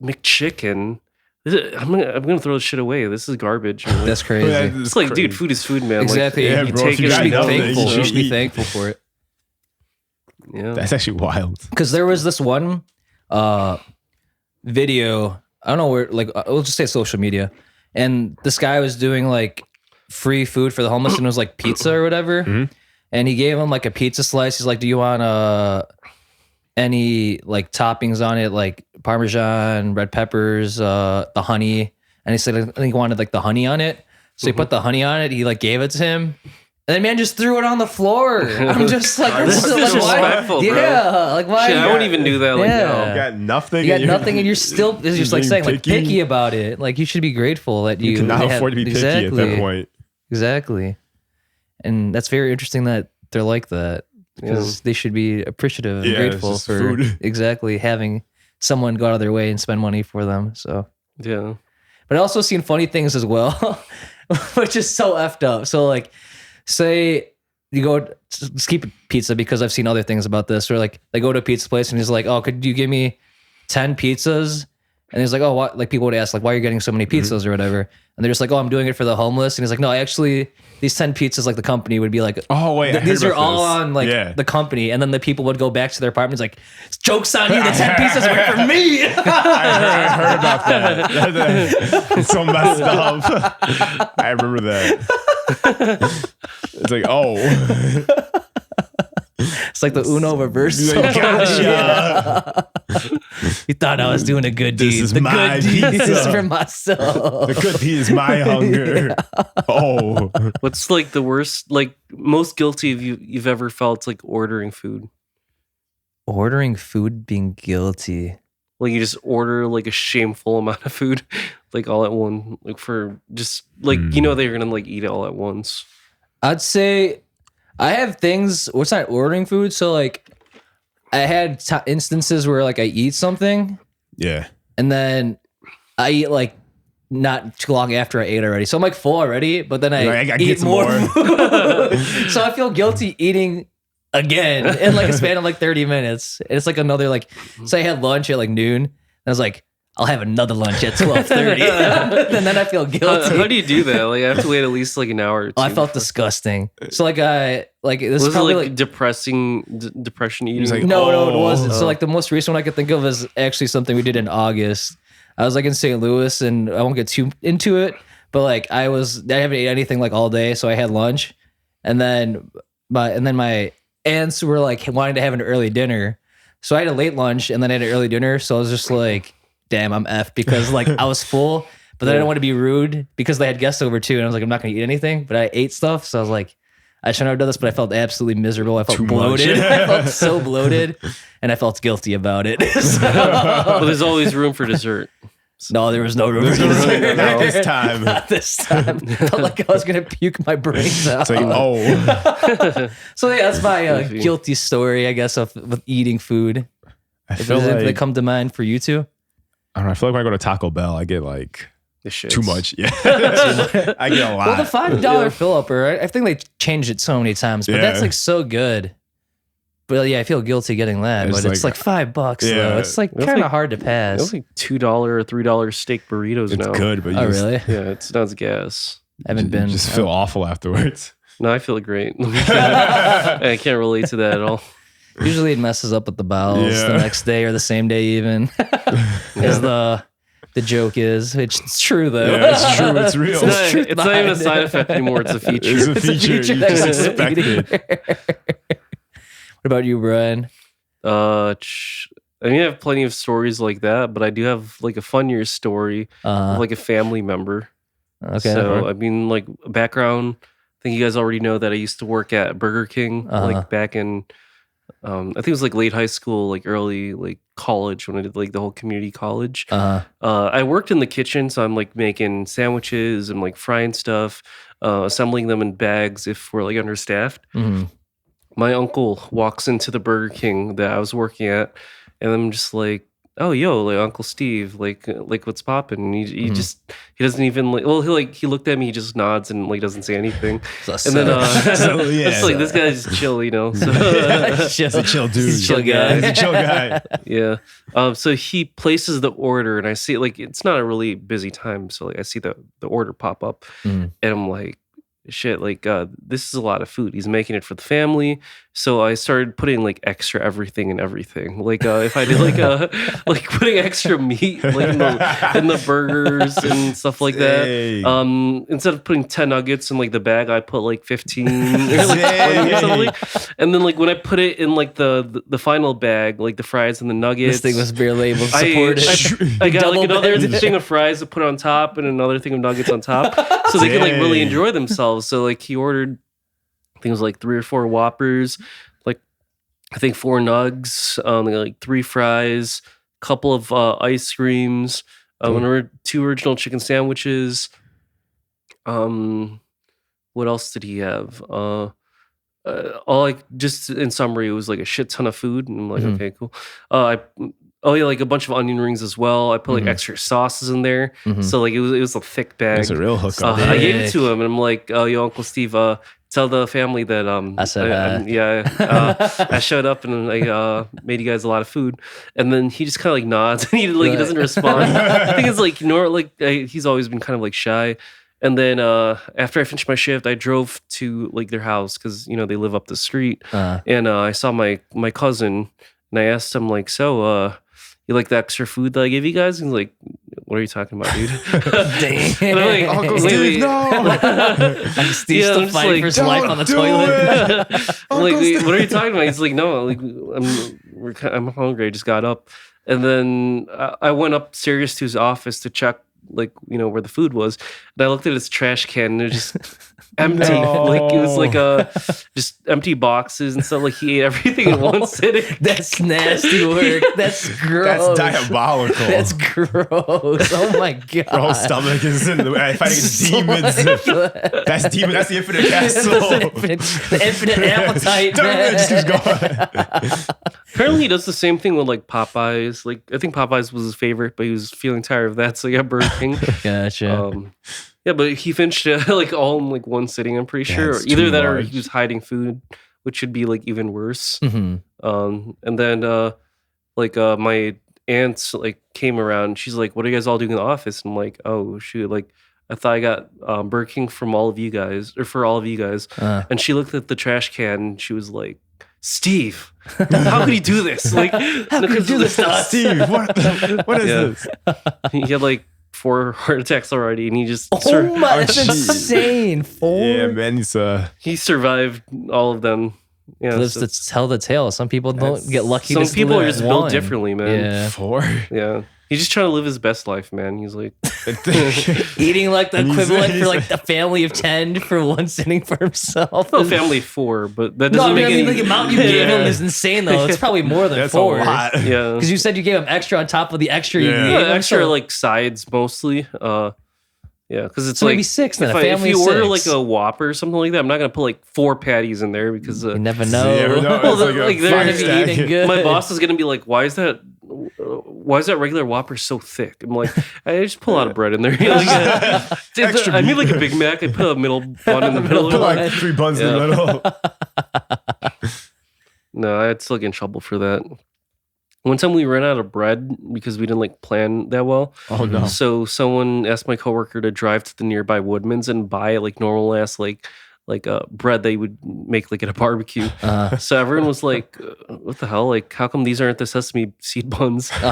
McChicken? I'm gonna throw this shit away. This is garbage. Like, That's crazy. it's like, dude, food is food, man. Exactly. Like, Yeah, bro, take if you it. got or you don't. nothing, You should be thankful for it. Yeah. That's actually wild. Because there was this one video, I don't know where, like, we'll just say social media, and this guy was doing like free food for the homeless, and it was like pizza or whatever. And he gave him like a pizza slice. He's like, do you want any like toppings on it, like Parmesan, red peppers, the honey? And he said, I think he wanted like the honey on it. So he put the honey on it. He like gave it to him. And the man just threw it on the floor. I'm just like, This is disrespectful, bro. Yeah, like why? Shit, I wouldn't even do that. Like, Yeah. You got nothing. You got nothing, and you're still it's just like being saying like picky. picky about it. Like you should be grateful that You cannot afford to be picky at that point. Exactly, and that's very interesting that they're like that because they should be appreciative and Yeah, it's grateful just for food. exactly having someone go out of their way and spend money for them. So, yeah. but I also seen funny things as well, which is so effed up. So like, say you go just keep pizza because I've seen other things about this. Or like they go to a pizza place and he's like, "Oh, could you give me 10 pizzas?" And he's like, "Oh, what?" Like people would ask, like, "Why are you getting so many pizzas or whatever?" And they're just like, "Oh, I'm doing it for the homeless." And he's like, "No, actually, these 10 pizzas, like the company would be like, Oh wait, I heard these are about all this. on like Yeah. the company." And then the people would go back to their apartments like, "Joke's on you, the 10 pizzas were for me." I heard about that. It's so messed up. I remember that. It's like, oh, It's like the Uno reverse. He's like, gotcha. You thought I was doing a good deed. This is the my good deed pizza. is for myself. The good tea is my hunger. Oh, What's like the worst, like most guilty of you've ever felt like ordering food? Ordering food, being guilty. Like you just order like a shameful amount of food, like all at one, like for just like you know they're gonna like eat it all at once. I'd say I have things. What's not ordering food? So like, I had instances where like I eat something yeah. and then I eat like not too long after I ate already. So I'm like full already, but then You're I like, I gotta eat get some more. more. So I feel guilty eating again in like a span of like 30 minutes. It's like another like, say I had lunch at like noon and I was like, I'll have another lunch at 12:30. And then I feel guilty. How do you do that? Like I have to wait at least like an hour or two. Oh, I felt disgusting. So like this Was is it probably like like depression eating? was like, no, it Oh. wasn't. So like the most recent one I could think of is actually something we did in August. I was like in St. Louis, and I won't get too into it, but like I haven't ate anything like all day, so I had lunch, and then my aunts were like wanting to have an early dinner, so I had a late lunch and then I had an early dinner. So I was just like, damn, I'm effed because like I was full, but then I didn't want to be rude because they had guests over too, and I was like, I'm not gonna eat anything, but I ate stuff, so I was like, I shouldn't have done this, but I felt absolutely miserable. I felt Too much. bloated. I felt so bloated, and I felt guilty about it. So- But there's always room for dessert. no, there was no room for Not dessert. this time. Not this time. Felt like I was gonna puke my brains out. It's like, oh, So yeah, that's my Goofy. guilty story, I guess, of with eating food. I feel Does they like come to mind for you too? I don't know. I feel like when I go to Taco Bell, I get like The shits. too much. Yeah, I get a lot. Well, the $5 fill-upper, I think they changed it so many times, but that's Yeah. like so good. But yeah, I feel guilty getting that. It's But it's like $5 though. Yeah. It's like It's kind of like- hard to pass. It's like $2 or $3 steak burritos it's now. good, but you Oh just, really? Yeah, it's not as gas. I haven't been. you just feel awful afterwards. No, I feel great. I can't relate to that at all. Usually it messes up with the bowels Yeah. the next day or the same day even. As the joke is. It's true though. Yeah, it's true. It's real. There's truth It's not even a behind side it. effect anymore. It's a feature. It's a It's a feature. feature You that just you're expect it. What about you, Brian? I mean, I have plenty of stories like that, but I do have like a funnier story of like a family member. Okay. So, I mean, like background, I think you guys already know that I used to work at Burger King, like back in, I think it was like late high school, like early like college when I did like the whole community college. I worked in the kitchen, so I'm like making sandwiches and like frying stuff, assembling them in bags if we're like understaffed. Mhm. My uncle walks into the Burger King that I was working at, and I'm just like, "Oh, yo, like Uncle Steve, like what's poppin'?" And he just he doesn't even like. Well, he looked at me, he just nods and like doesn't say anything. And then So, yeah. it's like this guy's chill, you know. So He's a chill dude. He's a chill guy. He's a chill guy. yeah. So he places the order, and I see like it's not a really busy time, so like I see the order pop up, and I'm like, shit, like this is a lot of food. He's making it for the family, so I started putting like extra everything and everything. Like if I did like putting extra meat like in the burgers and stuff like that. Dang. Instead of putting 10 nuggets in like the bag, I put like 15 or like 20 or something. And then like when I put it in like the final bag, like the fries and the nuggets, This thing was barely able to support it. I got Double like another bag. thing of fries to put on top and another thing of nuggets on top, so they could like really Dang. enjoy themselves. So like he ordered, I think it was like 3 or 4 Whoppers, like I think 4 nugs, like 3 fries, couple of ice creams, 2 original chicken sandwiches. What else did he have? All like just in summary, it was like a shit ton of food, and I'm like, okay, cool. Like a bunch of onion rings as well. I put like extra sauces in there, so like it was a thick bag. It's a real hookup. I gave it to him, and I'm like, "Oh, yo, Uncle Steve, tell the family that I said I showed up and like made you guys a lot of food." And then he just kind of like nods, and he doesn't respond. I think it's like he's always been kind of like shy. And then after I finished my shift, I drove to like their house because they live up the street, and I saw my cousin, and I asked him like, "So, you like the extra food that I gave you guys?" And he's like, "What are you talking about, dude?" Dang. And I'm like, Uncle "Wait, Steve, wait." no. Steve's Yeah, still I'm just fighting like, for his life "Don't on the do toilet. it." I'm like, "Wait, what are you talking about?" He's like, "No, like I'm hungry. I just got up." And then I went upstairs to his office to check like where the food was, and I looked at his trash can, and it was just empty. No. Like it was like just empty boxes and stuff. Like he ate everything in one sitting. That's nasty work. That's gross. That's diabolical. That's gross. Oh my god. Your whole stomach is in the way. Fighting So demons. ridiculous. That's demon. That's the infinite castle. the infinite appetite, It just keeps man. going. Apparently, he does the same thing with like Popeyes. Like I think Popeyes was his favorite, but he was feeling tired of that, so he got Burger King. Gotcha. Yeah, but he finished it like all in like one sitting. I'm pretty sure. That's Either too that or large. he was hiding food, which should be like even worse. Mhm. And then my aunt like came around. She's like, "What are you guys all doing in the office?" And I'm like, "Oh shoot, like I thought I got Burger King from all of you guys, or for all of you guys." And she looked at the trash can and she was like, "Steve, how could he do this? Like, how could he do this to us?" Steve, what is Yeah. this? He had like 4 heart attacks already, and he just Oh my, that's jeez. insane. 4 Yeah, man, he's he survived all of them. Yeah, lives so- to tell the tale. Some people don't That's- get lucky. some to people are live just built one. differently, man. Yeah. 4. Yeah. He's just trying to live his best life, man. He's like, Eating like the And he's- equivalent he's for like like- a family of 10 for one sitting for himself. well, family of 4, but that No, doesn't I make mean, any like the amount you gave him is insane though. It's probably more than That's 4. a lot. Yeah. Because you said you gave him extra on top of the extra you Yeah. gave him. Extra so- like sides mostly. Yeah, because it's So like maybe 6 then. if A family you of order 6. like a Whopper or something like that, I'm not gonna put like 4 patties in there because You never know. You never know. Well, It's like a like, they're fire gonna be stack. eating good. my boss is gonna be like, why is that regular Whopper so thick? I'm like, I just pull out a bread in there. Like, Extra I need meat. like a Big Mac. I put a middle bun in the middle. Put like 3 buns in the middle. No, I'd still get in trouble for that. One time we ran out of bread because we didn't like plan that well. Oh no. So someone asked my coworker to drive to the nearby Woodman's and buy like normal ass like bread they would make like at a barbecue. So everyone was like, "What the hell? Like, how come these aren't the sesame seed buns?" It's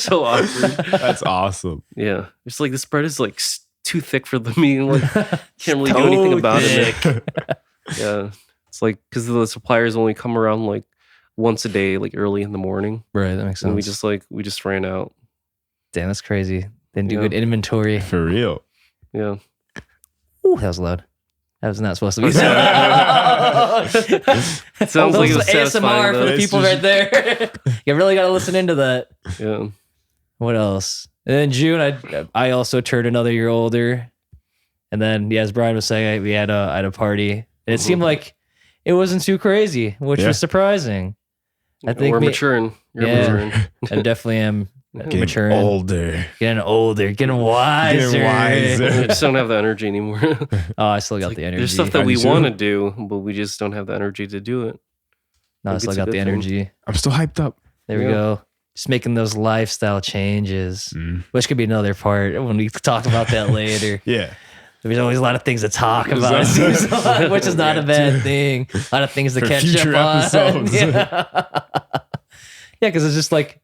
so awkward. That's awesome. Yeah, it's like this bread is like too thick for the meat. Like, can't really do anything about it. Yeah, it's like because the suppliers only come around like once a day, like early in the morning. Right, that makes sense. And we just ran out. Damn, that's crazy. Didn't do good inventory. For real. Yeah. Ooh, that was loud. That was not supposed to be. It sounds like it was ASMR satisfying, for the though. people right there. You really got to listen into that. Yeah. What else? And then June, I also turned another year older. And then, yeah, as Bryan was saying, we had a party. And it seemed like it wasn't too crazy, which was surprising. I think we're maturing. You're maturing. I definitely am Getting maturing. older. Older, getting wiser. I just don't have the energy anymore. Oh, I still got the energy. There's stuff that I we do too. want to do, but we just don't have the energy to do it. No, I Maybe still it's a got the good thing. energy. I'm still hyped up. There we Yeah. go. Just making those lifestyle changes, which could be another part when we talk about that later. Yeah. There's always a lot of things to talk about, it seems like, which is not a bad thing. A lot of things to For catch future up on. episodes. Yeah, because it's just like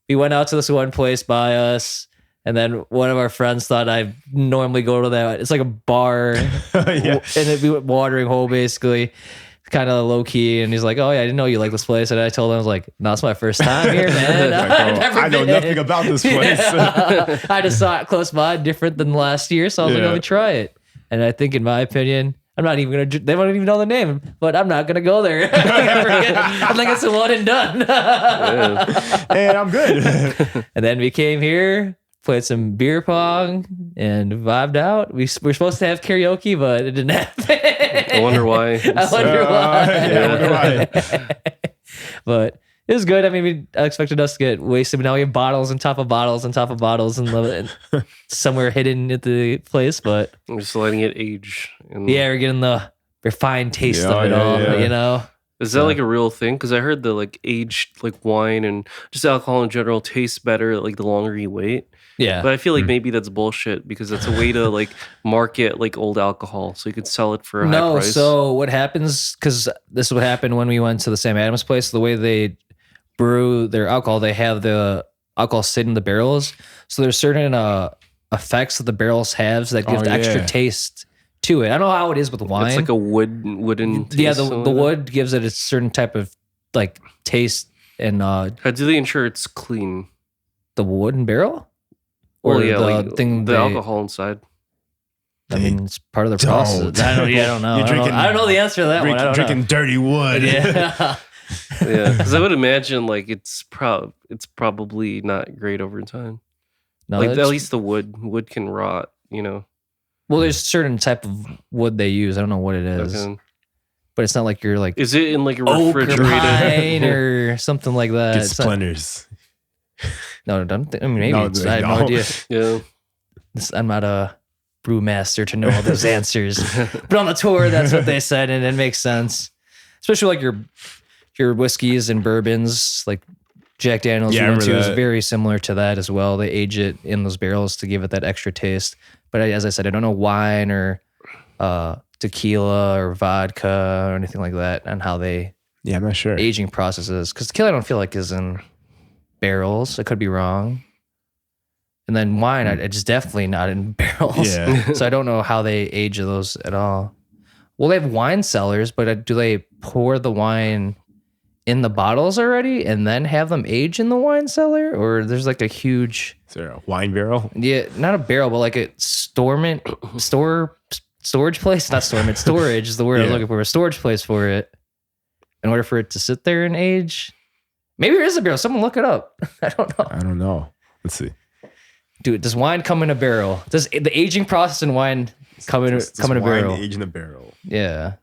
we went out to this one place by us, and then one of our friends thought I normally go to that. It's like a bar, Yeah. and we went watering hole basically. Kind of low key, and he's like, "Oh yeah, I didn't know you like this place." And I told him, "I was like, no, it's my first time here, man. Like, I've oh, never I know been." nothing about this place. Yeah. I just saw it close by, different than last year, so I was like, Yeah. "Let me try it." And I think, in my opinion, I'm not even gonna. They won't even know the name, but I'm not gonna go there. I think it's a one and done. And I'm good. And then we came here, played some beer pong, and vibed out. We're supposed to have karaoke, but it didn't happen. I wonder why. I wonder why. Yeah, I wonder why. But it was good. I mean, I expected us to get wasted, but now we have bottles on top of bottles on top of bottles and somewhere hidden at the place. But I'm just letting it age. And yeah, we're getting the refined taste Yeah, of it yeah, all, yeah. you know? Is that like a real thing? Because I heard the like aged like wine and just alcohol in general tastes better like the longer you wait. Yeah. But I feel like maybe that's bullshit because that's a way to like market like old alcohol so you could sell it for a high price. So what happens, because this is what happened when we went to the Sam Adams place, the way they brew their alcohol, they have the alcohol sit in the barrels. So there's certain effects that the barrels have that give Oh, extra yeah. taste to it. I don't know how it is with wine. It's like a wooden taste. Yeah, the something like that. wood gives it a certain type of like taste and How do they ensure it's clean? the wooden barrel? Well, Or yeah, the like thing the they- alcohol inside. I mean, it's part of the Don't. process. I don't know. You're drinking- I don't know the answer to that one. I don't Drinking dirty wood. know. Yeah. Yeah, because I would imagine like it's probably not great over time. No, Like at it's- least the wood can rot. You know. well, there's a certain type of wood they use. I don't know what it is, Okay. but it's not like you're like Is it in like a oak or refrigerated? pine or something like that. Get It's not- splinters. no, I don't think. I mean, maybe No, it's, I have no no. idea. Yeah. I'm not a brewmaster to know all those answers. But on the tour, that's what they said, and it makes sense. Especially like your whiskeys and bourbons, like Jack Daniels Yeah, I we went to remember is that. very similar to that as well. They age it in those barrels to give it that extra taste. But as I said, I don't know wine or tequila or vodka or anything like that and how they Yeah, I'm not sure. aging processes. Because tequila I don't feel like is in barrels. I could be wrong. And then wine, it's definitely not in barrels. Yeah. So I don't know how they age those at all. Well, they have wine cellars, but do they pour the wine in the bottles already and then have them age in the wine cellar? Or there's like a huge, Is there a wine barrel? yeah, not a barrel, but like a storage place? Not storage, storage is the word I was Yeah. looking for. A storage place for it in order for it to sit there and age. Maybe there is a barrel. Someone look it up. I don't know. I don't know. Let's see. Dude, does wine come in a barrel? Does the aging process in wine come in a barrel? Age in a barrel. Yeah.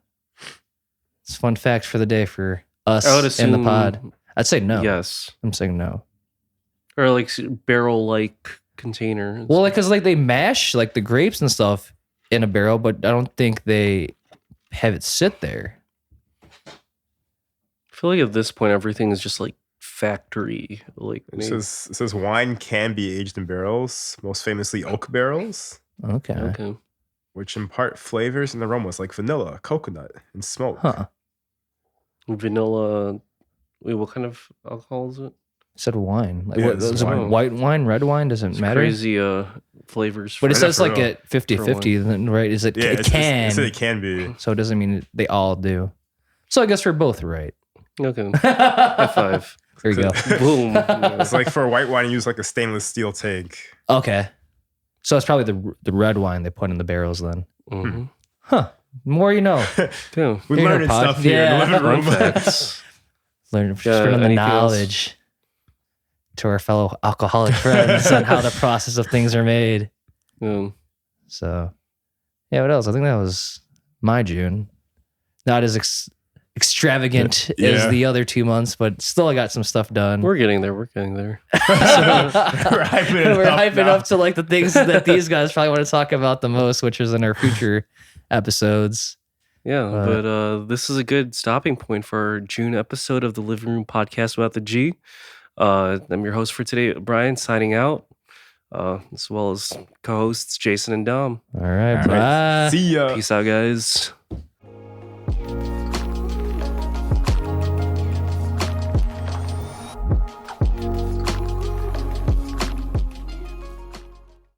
It's a fun fact for the day for us I would in assume the pod. I'd say no. Yes. I'm saying no. Or like barrel-like container. Well, like, cause like they mash like the grapes and stuff in a barrel, but I don't think they have it sit there. I feel like at this point everything is just like factory. Like It says wine can be aged in barrels, most famously oak barrels, Okay. which impart flavors and aromas like vanilla, coconut, and smoke. Huh. vanilla. Wait, what kind of alcohol is it? Said wine. Like Yeah, what it's is it wine. white wine, red wine? Doesn't It's matter. crazy flavors. But it For- says for like real. at 50-50, then, right? Is it Yeah, it it can. said it can be. So it doesn't mean they all do. So I guess we're both right. Okay. High five. There you go. Boom. It's like for a white wine, you use like a stainless steel tank. Okay. So it's probably the red wine they put in the barrels then. Mhm. Huh. More you know. Yeah. We're Here in our learning pod. stuff here in the living room. Fun facts. Learn Yeah, spreading the anything else? knowledge to our fellow alcoholic friends on how the process of things are made. Yeah. So, yeah, what else? I think that was my June. Not as extravagant Yeah. as the other 2 months, but still I got some stuff done. We're getting there. We're getting there. We're hyping it We're up hyping now. up to like the things that these guys probably want to talk about the most, which is in our future episodes. Yeah, but this is a good stopping point for our June episode of the Living Room Podcast about the G. I'm your host for today, Bryan, signing out, as well as co-hosts Jason and Dom. All right, All right. bye. See ya. Peace out, guys.